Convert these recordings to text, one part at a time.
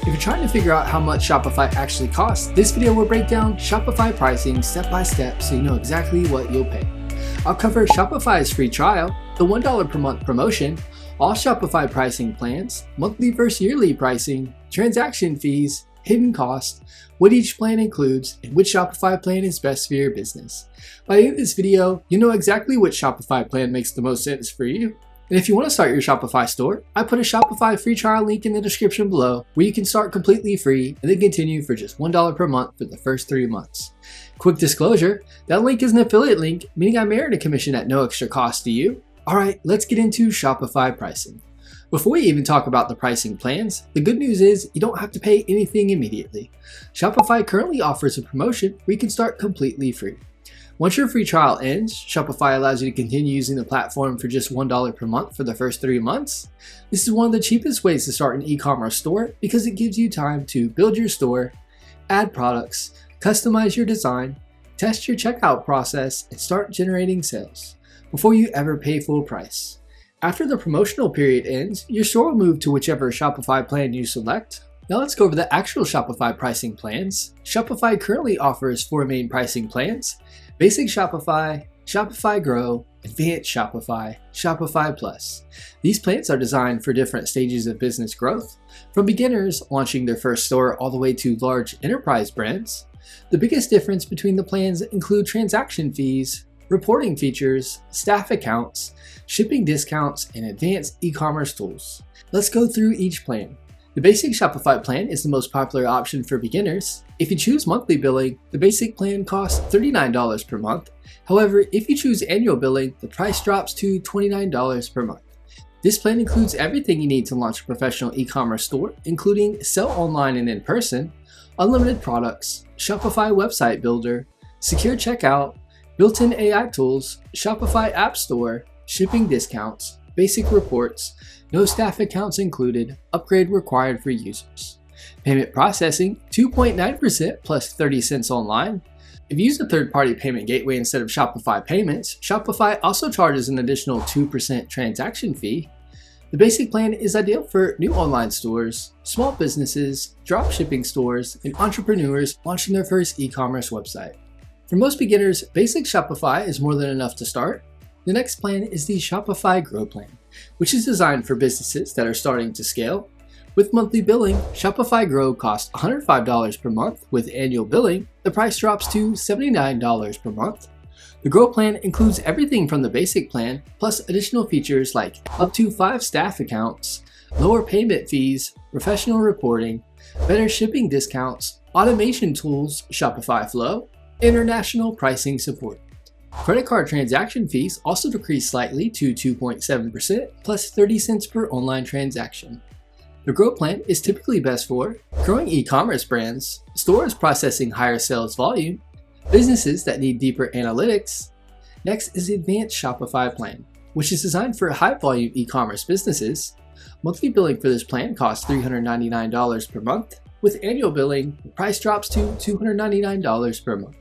If you're trying to figure out how much Shopify actually costs, this video will break down Shopify pricing step by step so you know exactly what you'll pay. I'll cover Shopify's free trial, the $1 per month promotion, all Shopify pricing plans, monthly versus yearly pricing, transaction fees, hidden costs, what each plan includes, and which Shopify plan is best for your business. By the end of this video, you'll know exactly which Shopify plan makes the most sense for you. And if you want to start your Shopify store, I put a Shopify free trial link in the description below where you can start completely free and then continue for just $1 per month for the first 3 months. Quick disclosure, that link is an affiliate link, meaning I merit a commission at no extra cost to you. Alright, let's get into Shopify pricing. Before we even talk about the pricing plans, the good news is you don't have to pay anything immediately. Shopify currently offers a promotion where you can start completely free. Once your free trial ends, Shopify allows you to continue using the platform for just $1 per month for the first 3 months. This is one of the cheapest ways to start an e-commerce store because it gives you time to build your store, add products, customize your design, test your checkout process, and start generating sales before you ever pay full price. After the promotional period ends, your store will move to whichever Shopify plan you select. Now let's go over the actual Shopify pricing plans. Shopify currently offers 4 main pricing plans: Basic Shopify, Shopify Grow, Advanced Shopify, Shopify Plus. These plans are designed for different stages of business growth, from beginners launching their first store all the way to large enterprise brands. The biggest difference between the plans include transaction fees, reporting features, staff accounts, shipping discounts, and advanced e-commerce tools. Let's go through each plan. The basic Shopify plan is the most popular option for beginners. If you choose monthly billing, the basic plan costs $39 per month. However, if you choose annual billing, the price drops to $29 per month. This plan includes everything you need to launch a professional e-commerce store, including sell online and in person, unlimited products, Shopify website builder, secure checkout, built-in AI tools, Shopify App Store, shipping discounts, basic reports, no staff accounts included, upgrade required for users. Payment processing, 2.9% plus 30 cents online. If you use a third-party payment gateway instead of Shopify payments, Shopify also charges an additional 2% transaction fee. The basic plan is ideal for new online stores, small businesses, dropshipping stores, and entrepreneurs launching their first e-commerce website. For most beginners, basic Shopify is more than enough to start. The next plan is the Shopify Grow plan, which is designed for businesses that are starting to scale. With monthly billing, Shopify Grow costs $105 per month. With annual billing, the price drops to $79 per month. The Grow plan includes everything from the basic plan, plus additional features like up to 5 staff accounts, lower payment fees, professional reporting, better shipping discounts, automation tools, Shopify Flow, international pricing support. Credit card transaction fees also decrease slightly to 2.7% plus 30 cents per online transaction. The Grow plan is typically best for growing e-commerce brands, stores processing higher sales volume, businesses that need deeper analytics. Next is the Advanced Shopify plan, which is designed for high-volume e-commerce businesses. Monthly billing for this plan costs $399 per month. With annual billing, the price drops to $299 per month.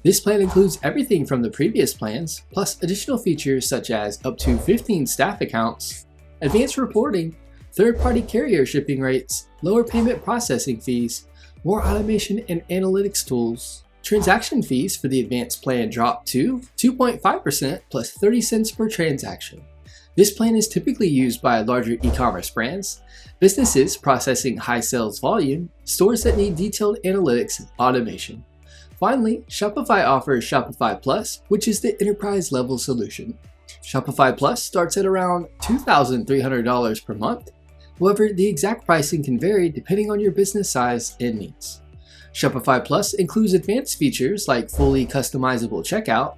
This plan includes everything from the previous plans, plus additional features such as up to 15 staff accounts, advanced reporting, third-party carrier shipping rates, lower payment processing fees, more automation and analytics tools. Transaction fees for the advanced plan drop to 2.5% plus 30 cents per transaction. This plan is typically used by larger e-commerce brands, businesses processing high sales volume, stores that need detailed analytics and automation. Finally, Shopify offers Shopify Plus, which is the enterprise level solution. Shopify Plus starts at around $2,300 per month. However, the exact pricing can vary depending on your business size and needs. Shopify Plus includes advanced features like fully customizable checkout,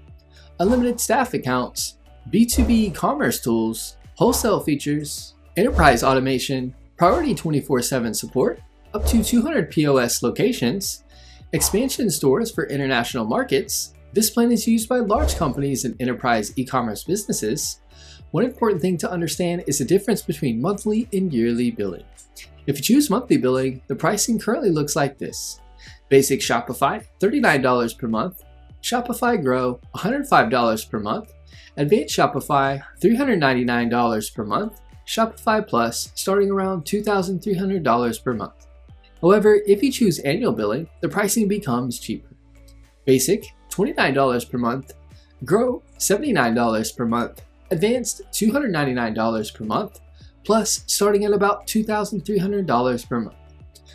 unlimited staff accounts, B2B commerce tools, wholesale features, enterprise automation, priority 24/7 support, up to 200 POS locations, expansion stores for international markets. This plan is used by large companies and enterprise e-commerce businesses. One important thing to understand is the difference between monthly and yearly billing. If you choose monthly billing, the pricing currently looks like this. Basic Shopify, $39 per month. Shopify Grow, $105 per month. Advanced Shopify, $399 per month. Shopify Plus, starting around $2,300 per month. However, if you choose annual billing, the pricing becomes cheaper. Basic, $29 per month. Grow, $79 per month. Advanced, $299 per month. Plus, starting at about $2,300 per month.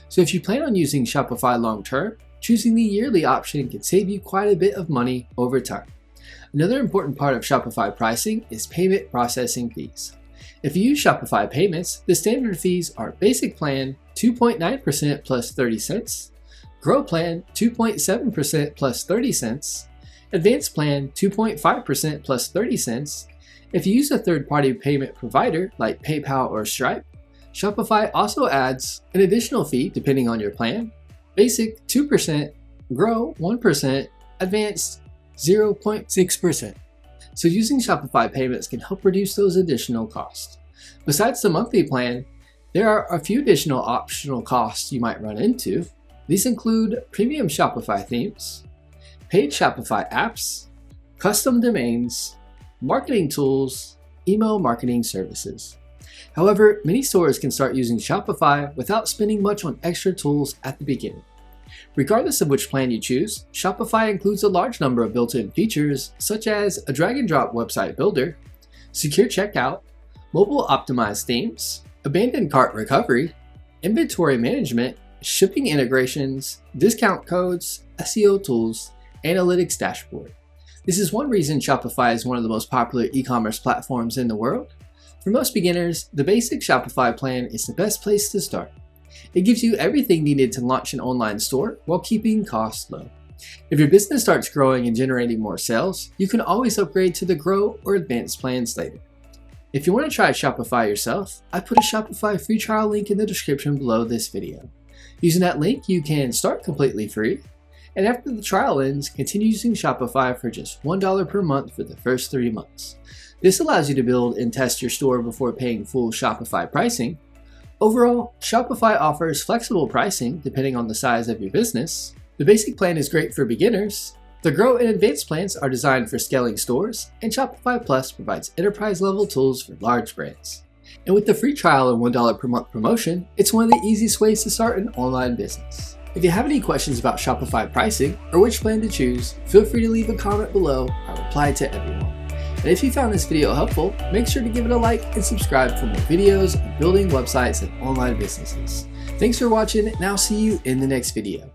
So if you plan on using Shopify long term, choosing the yearly option can save you quite a bit of money over time. Another important part of Shopify pricing is payment processing fees. If you use Shopify payments, the standard fees are Basic Plan 2.9% plus 30 cents, Grow Plan 2.7% plus 30 cents, Advanced Plan 2.5% plus 30 cents. If you use a third-party payment provider like PayPal or Stripe, Shopify also adds an additional fee depending on your plan. Basic 2%, Grow 1%, Advanced 0.6%. So using Shopify payments can help reduce those additional costs. Besides the monthly plan, there are a few additional optional costs you might run into. These include premium Shopify themes, paid Shopify apps, custom domains, marketing tools, email marketing services. However, many stores can start using Shopify without spending much on extra tools at the beginning. Regardless of which plan you choose, Shopify includes a large number of built-in features such as a drag-and-drop website builder, secure checkout, mobile-optimized themes, abandoned cart recovery, inventory management, shipping integrations, discount codes, SEO tools, analytics dashboard. This is one reason Shopify is one of the most popular e-commerce platforms in the world. For most beginners, the basic Shopify plan is the best place to start. It gives you everything needed to launch an online store while keeping costs low. If your business starts growing and generating more sales, you can always upgrade to the Grow or Advanced plans later. If you want to try Shopify yourself, I put a Shopify free trial link in the description below this video. Using that link, you can start completely free, and after the trial ends, continue using Shopify for just $1 per month for the first 3 months. This allows you to build and test your store before paying full Shopify pricing. Overall, Shopify offers flexible pricing depending on the size of your business. The basic plan is great for beginners. The Grow and Advanced plans are designed for scaling stores, and Shopify Plus provides enterprise-level tools for large brands. And with the free trial and $1 per month promotion, it's one of the easiest ways to start an online business. If you have any questions about Shopify pricing or which plan to choose, feel free to leave a comment below. I reply to everyone. And if you found this video helpful, make sure to give it a like and subscribe for more videos on building websites and online businesses. Thanks for watching, and I'll see you in the next video.